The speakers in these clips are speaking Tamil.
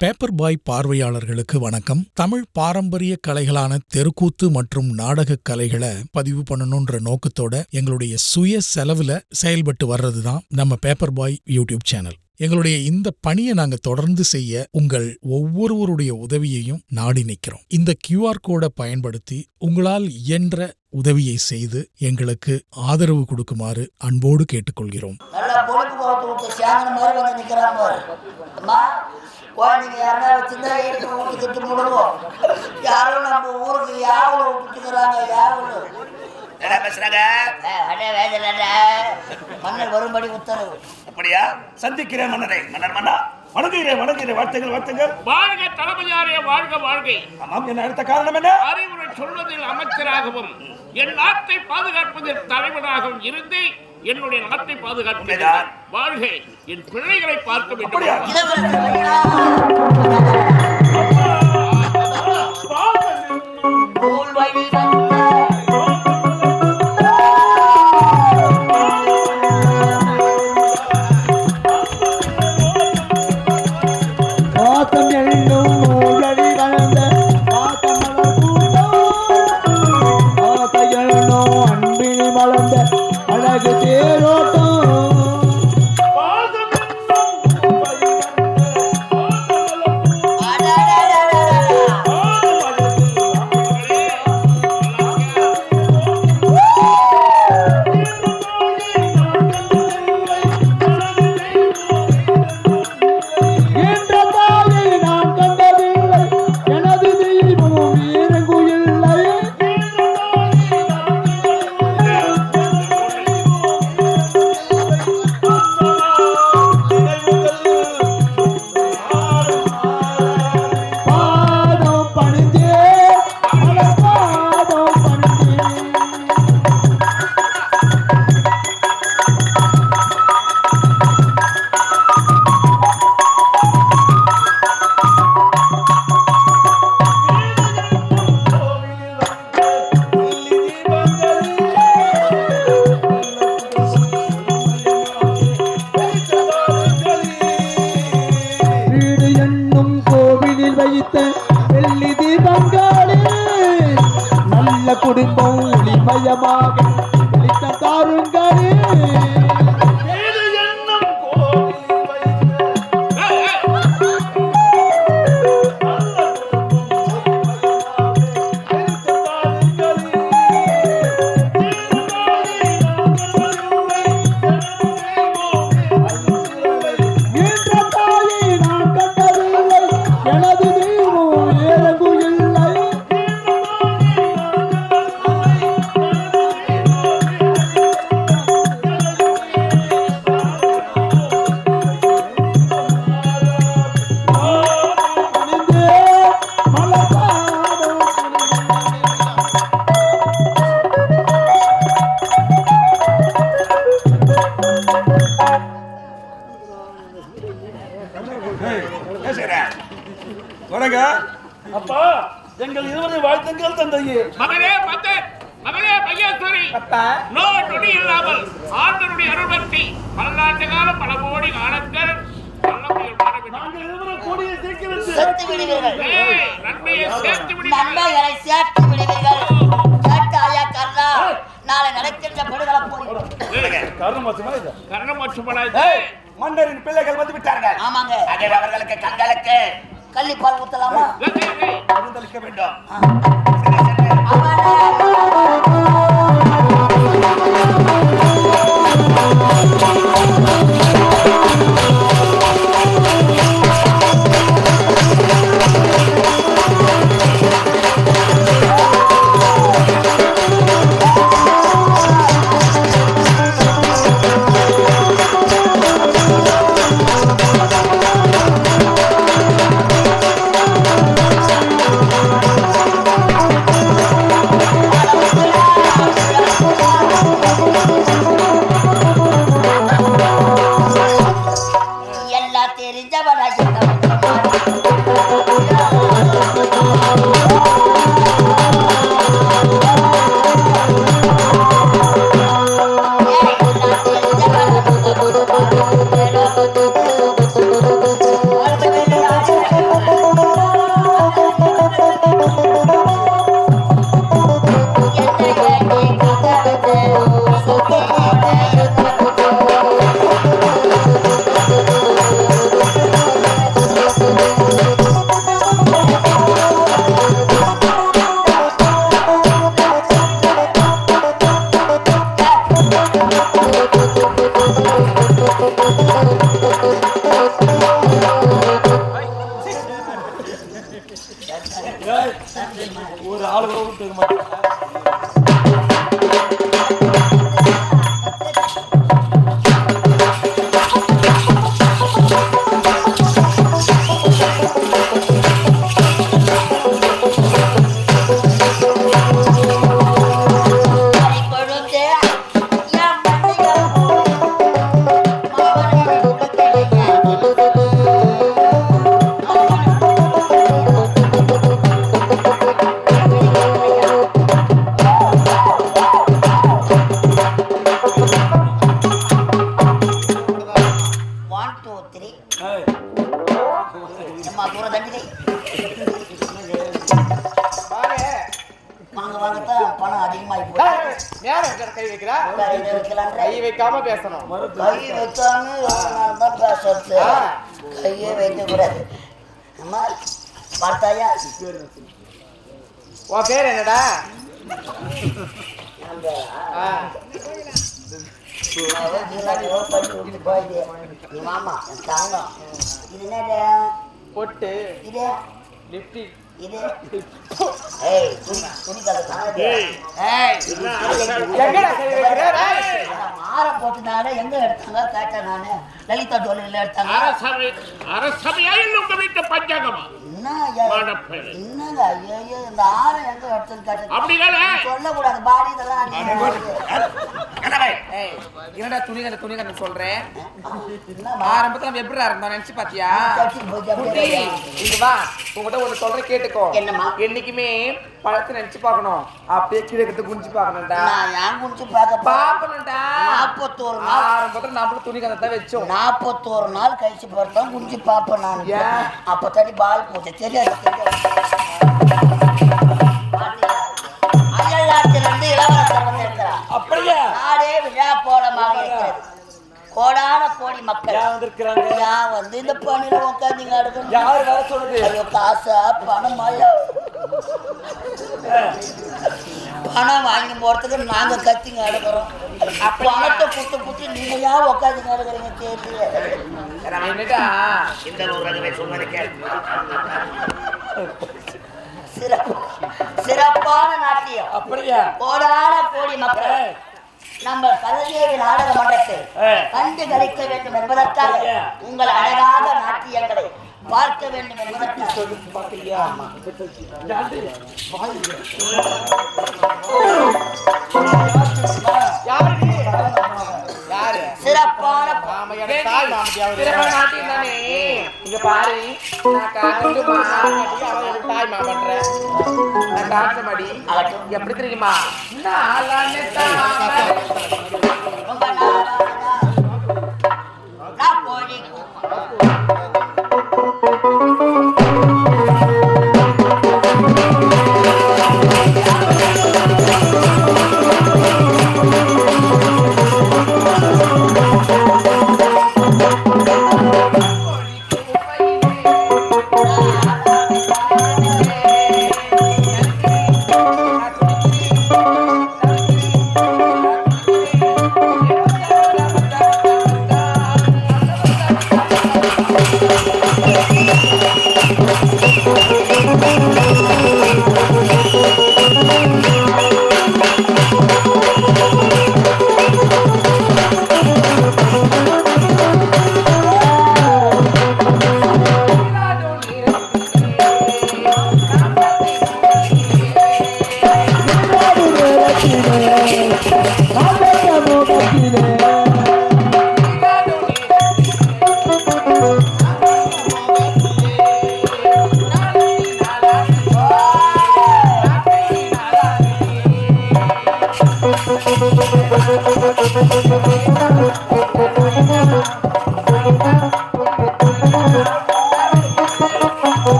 பேப்பர் பாய் பார்வையாளர்களுக்கு வணக்கம். தமிழ் பாரம்பரிய கலைகளான தெருக்கூத்து மற்றும் நாடக கலைகளை பதிவு பண்ணணும்ன்ற நோக்கத்தோட எங்களுடைய சுய செலவுல செயல்பட்டு வர்றதுதான் நம்ம பேப்பர் பாய் யூடியூப் சேனல். எங்களுடைய இந்த பணியை நாங்க தொடர்ந்து செய்ய உங்கள் ஒவ்வொருவருடைய உதவியையும் நாடி நிற்கிறோம். இந்த QR கோடை பயன்படுத்தி உங்களால் இயன்ற உதவியை செய்து எங்களுக்கு ஆதரவு கொடுக்குமாறு அன்போடு கேட்டுக்கொள்கிறோம். குழந்தைங்க யாருன்னா வச்சுருந்தா எடுத்து ஊட்டுக்கிட்டு முடுவோம். யாரும் நம்ம ஊருக்கு யாரும் விட்டுக்கிறாங்க. யாரும் என்ன பேசுறாங்க? மன்னர் வரும்படி உத்தரவு. அப்படியா? சந்திக்கிறேன் மன்னரை. மன்னர் மன்னா வணங்குகிறேன் வணங்குகிறேன். வார்த்தைகள் வார்த்தைகள். வாழ்க தளபதியாரே, வாழ்க வாழ்க. ஆமாம், என்ன அடுத்த காரணம் என்ன? அறிவுரை சொல்வதில் அமைச்சராகவும் என் நாட்டை பாதுகாப்பதில் தலைவராகவும் இருந்து என்னுடைய நாட்டை பாதுகாப்பு வாழ்க. என் பிள்ளைகளை பார்க்க வேண்டும். குடும்பம் ஒளிமயமாக தாருங்களே. அப்பா, எங்கள் இருவரை வாழ்த்துங்கள் தந்தையே. மகனே மகனே பையேஸ்வரி, நோ நொடி இல்லாமல் ஆண்டவருடைய அருள்பக்தி பல்லாண்டு காலம் பல கோடி காலங்கள் நாங்கள் இருவரும் கூடிய சீக்கிரம் சேர்த்து விடுவீர்கள். நன்மையை சேர்த்து நன்மைகளை சேர்த்து விடுவீர்கள். கேட்டு ஆயா கர்ணா, நாளை நடக்கின்ற படுகளை போய் கர்ணமோட்சமாய் மன்னரின் பிள்ளைகள் வந்து விட்டார்கள். ஆமாங்க, அவர்களுக்கு கண்களுக்கு கள்ளிப்பால் ஊத்தலாமா? மருந்தளிக்க வேண்டும். கை வைக்கிறா கையில வைக்கலாம். கை வைக்காம பேசணும். கை வைக்காம எவ்வளவு நாள் தான் பேசுறது? கையே வைக்க கூடாது. அம்மா பார்த்தாயா? உன் பேர் என்னடா? நீ மாமா என் தங்கம். இது என்னது? பொட்டு இது லிப்டிக் இது ஏய் துணி கலக்கு. ஏய் எங்கடா கை வைக்கிற? டேய் மாற போட்டுனால எங்க எடுத்தாங்க கேட்டேன் நானு. லலிதா டோலில எடுத்தாங்க. அரசமையாயில் உங்க வீட்டு பஞ்சாங்கமா என்னங்க ஐயோ இந்த ஆரம் எங்க எடுத்துன்னு கேட்டேன். அப்படிங்களா? சொல்லக்கூடாது பாடி இதெல்லாம். என்னடா துணி கண்ணு சொல்றேன். ஆரம்பத்துல நம்ம எப்படி இருந்தோம் நினைச்சு பாத்தியா? இங்க வா, உங்ககிட்ட ஒண்ணு சொல்றேன் கேட்டுக்கோ. என்னம்மா? என்னைக்குமே பழத்தை நினைச்சு பாக்கணும், அப்படியே கீழே எடுத்து குஞ்சு பாக்கணும்டா. நான் ஏன் குஞ்சு பாக்கணும்டா? 41 நாள் ஆரம்பத்துல நம்மளும் துணி கண்ணை தான் வச்சோம். 41 நாள் கழிச்சு பார்த்தோம் குஞ்சு பாப்பேன் நான். அப்ப தனி பால் போச்சு. தெரியாது அயல்நாட்டிலிருந்து இளவரசர் வந்து இருக்கிறார். அப்படியா? நாடே விழா கோலமாக இருக்கிறது. கோடான கோடி மக்கள் வந்திருக்கிறாங்க. யார் வந்து இந்த பணியில உட்காந்து அடுக்கணும்? யார் வர சொல்லுது? ஐயோ காசா பணமாயா? பணம் வாங்கி போறதுக்கு நாங்க கத்திங்க அடுக்கிறோம். பணத்தை புட்டு நீங்க யார் உட்காந்து அடுக்கிறீங்க? தெரியல. என்னடா இந்த ஊரகவே சொன்னது கேள். சிறப்பான நாட்டியம். அப்படியா? கோடான கோடி மக்கள் நம்ம கலைஞர் நாடக மன்றத்தை கண்டு கழிக்க வேண்டும் என்பதற்காக உங்கள் அழகாக நாட்டியங்களை பார்க்க வேண்டும் என்பதற்காக சொல்லி பார்க்கலையா? யாரு? சிறப்பான நாட்டியம் தானே. இங்க பாரு, நான் காட்டு தாய் மாமன்றேன். நான் காட்டு மடி எப்படி தெரியுமா?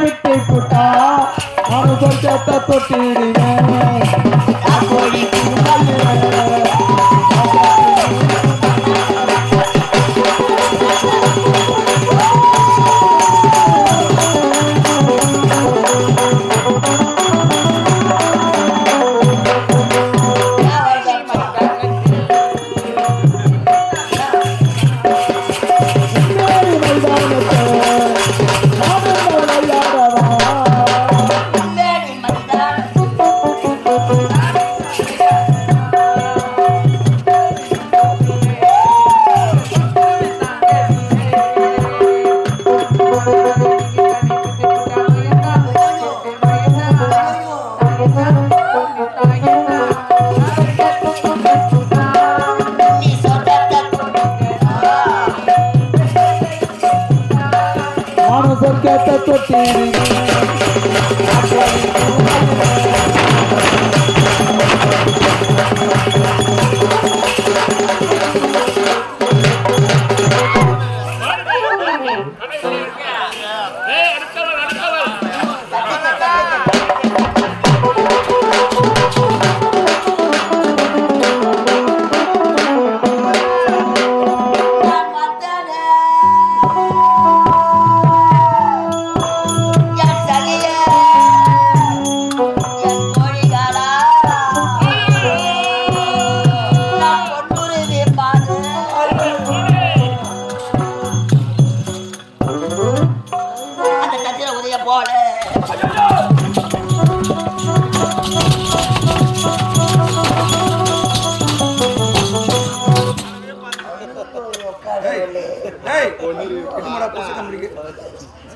விட்டு புட்டா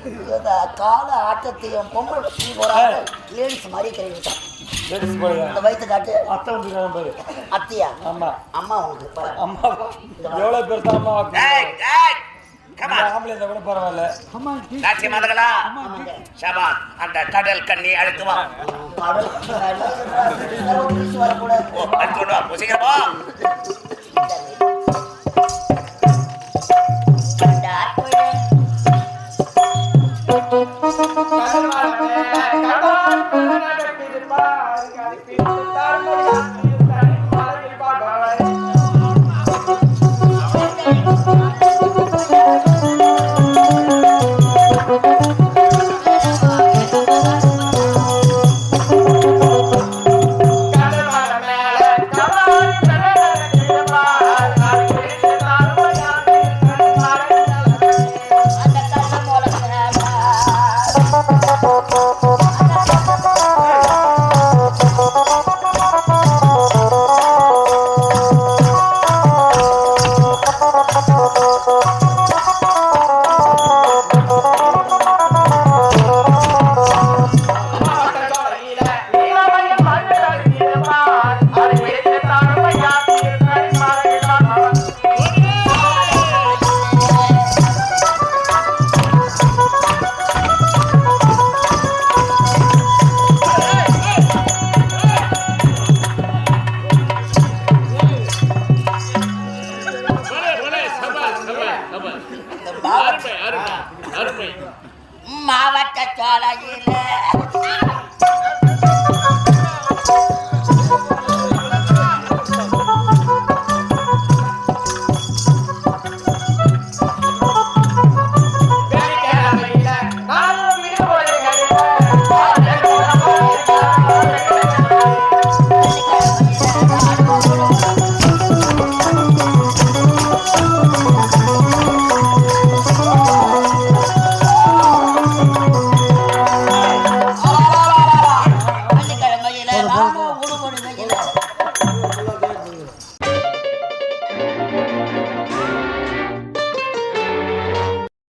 இந்த கால ஆட்டத்தையும் பொம்பளை லேடிஸ் மாதிரி தெரியும். இந்த வயிற்று காட்டு அத்தை வந்து பாரு. அத்தியா ஆமா அம்மா உங்களுக்கு பாரு. அம்மா எவ்வளவு பேர் தான் அம்மா ஏய், ஏய், come on. ஆம்பளை இருந்தா கூட பரவாயில்ல. ராட்சி மதங்களா ஷபான் அந்த கடல் கண்ணி அழுத்து வா கடல் வரக்கூடாது. அழுத்து கொண்டு வா சீக்கிரம் போ